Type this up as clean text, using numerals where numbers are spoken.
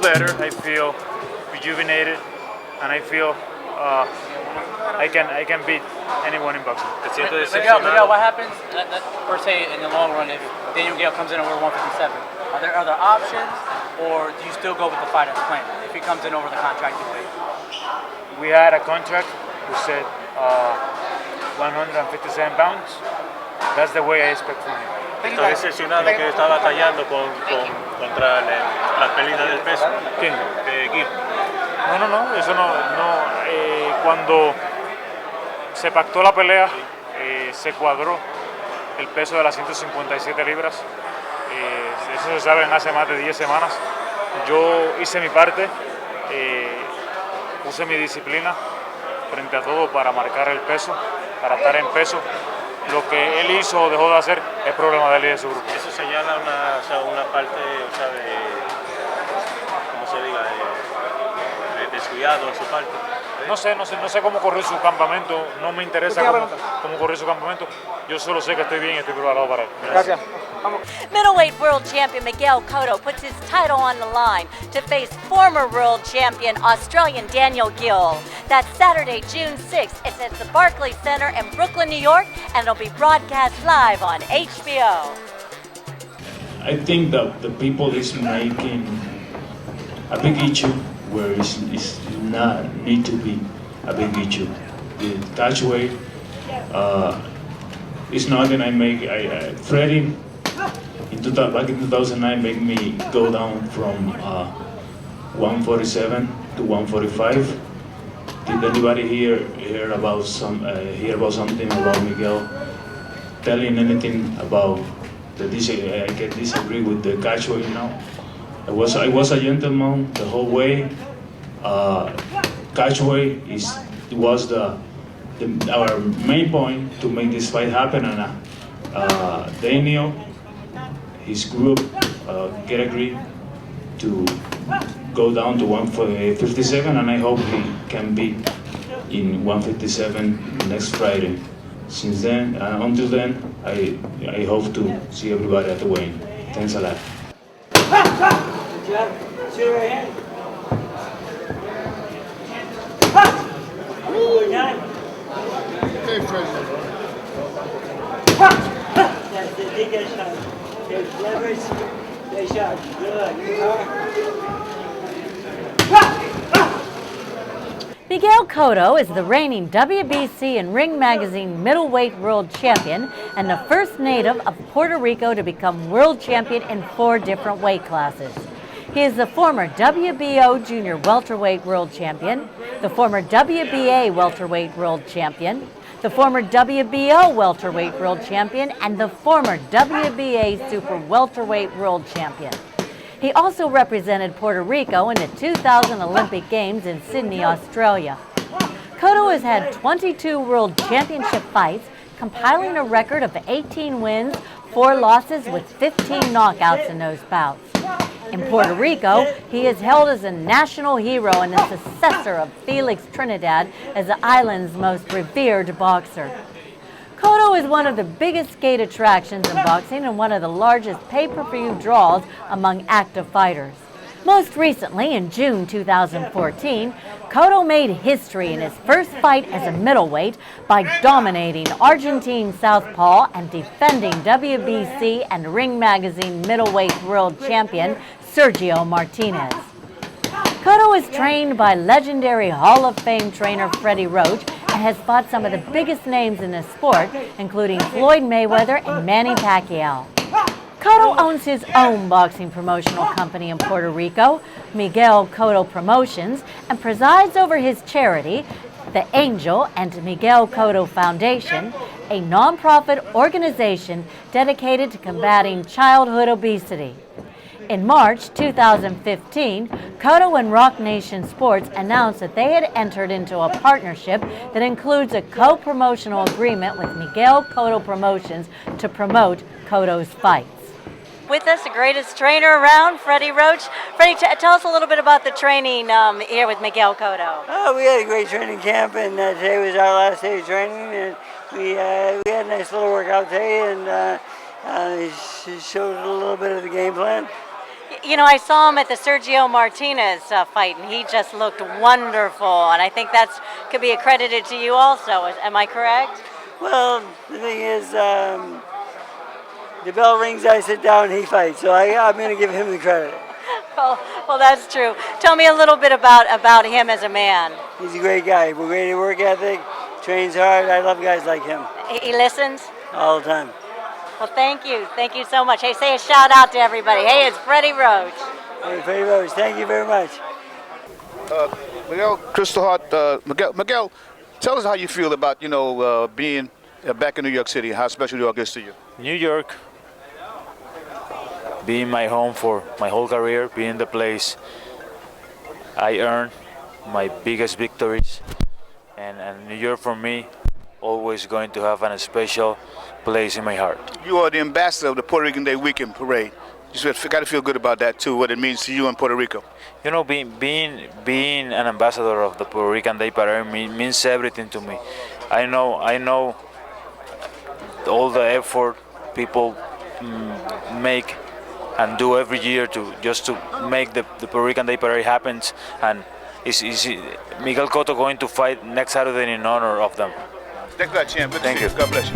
better. I feel rejuvenated, and I feel I can beat anyone in boxing. Miguel, what happens, per se, in the long run if Daniel Geale comes in over 157? Are there other options, or do you still go with the fight as planned if he comes in over the contracted weight? We had a contract who said 157 pounds. That's the way I expect from him. Está decepcionado que está batallando contra la pérdida del peso. ¿Quién? Geale. No, eso no. Cuando se pactó la pelea, se cuadró el peso de las 157 libras. Eso se sabe hace más de 10 semanas. Yo hice mi parte, puse mi disciplina frente a todo para marcar el peso, para estar en peso. Lo que él hizo o dejó de hacer es problema de él y de su grupo. Eso señala una parte, ¿cómo se diga? De descuidado en su parte. No sé cómo corrió su campamento, no me interesa cómo corrió su campamento. Yo solo sé que estoy bien y estoy preparado para él. Gracias. Middleweight world champion Miguel Cotto puts his title on the line to face former world champion Australian Daniel Geale. That's Saturday, June 6th. It's at the Barclays Center in Brooklyn, New York, and it'll be broadcast live on HBO. I think that the people is making a big issue where it's not need to be a big issue. The catch weight is nothing. Freddie back in 2009 made me go down from 147 to 145. Did anybody hear about something about Miguel telling anything about I can disagree with the catch weight now? I was a gentleman the whole way. Catch weight was our main point to make this fight happen, and Daniel, his group, get agreed to go down to 157, and I hope he can be in 157 next Friday. Since then, until then, I hope to see everybody at the weigh-in. Thanks a lot. Miguel Cotto is the reigning WBC and Ring Magazine Middleweight World Champion and the first native of Puerto Rico to become world champion in 4 different weight classes. He is the former WBO Junior Welterweight World Champion, the former WBA Welterweight World Champion, the former WBO Welterweight World Champion, and the former WBA Super Welterweight World Champion. He also represented Puerto Rico in the 2000 Olympic Games in Sydney, Australia. Cotto has had 22 World Championship fights, compiling a record of 18 wins, 4 losses with 15 knockouts in those bouts. In Puerto Rico, he is held as a national hero and the successor of Felix Trinidad as the island's most revered boxer. Cotto is one of the biggest gate attractions in boxing and one of the largest pay-per-view draws among active fighters. Most recently, in June 2014, Cotto made history in his first fight as a middleweight by dominating Argentine southpaw and defending WBC and Ring Magazine middleweight world champion Sergio Martinez. Cotto is trained by legendary Hall of Fame trainer Freddie Roach and has fought some of the biggest names in the sport, including Floyd Mayweather and Manny Pacquiao. Cotto owns his own boxing promotional company in Puerto Rico, Miguel Cotto Promotions, and presides over his charity, the Angel and Miguel Cotto Foundation, a nonprofit organization dedicated to combating childhood obesity. In March 2015, Cotto and Rock Nation Sports announced that they had entered into a partnership that includes a co-promotional agreement with Miguel Cotto Promotions to promote Cotto's fights. With us, the greatest trainer around, Freddie Roach. Freddie, tell us a little bit about the training here with Miguel Cotto. Oh, we had a great training camp, and today was our last day of training, and we had a nice little workout today, and showed a little bit of the game plan. You know, I saw him at the Sergio Martinez fight, and he just looked wonderful. And I think that's could be accredited to you also. Am I correct? Well, the thing is, the bell rings, I sit down, he fights. So I'm going to give him the credit. Well, that's true. Tell me a little bit about him as a man. He's a great guy. We're great work ethic, trains hard. I love guys like him. He listens? All the time. Well, thank you. Thank you so much. Hey, say a shout out to everybody. Hey, it's Freddie Roach. Hey, Freddie Roach, thank you very much. Miguel, Kristal Hart, Miguel, tell us how you feel about, being back in New York City, how special New York is to you. New York, being my home for my whole career, being the place I earned my biggest victories, and New York for me always going to have a special place in my heart. You are the ambassador of the Puerto Rican Day Weekend Parade. You got to feel good about that too, what it means to you in Puerto Rico. You know, being an ambassador of the Puerto Rican Day Parade means everything to me. I know all the effort people make and do every year to make the Puerto Rican Day Parade happen, and is Miguel Cotto going to fight next Saturday in honor of them. Thanks a lot, champ. Good to Thank see you. God bless you.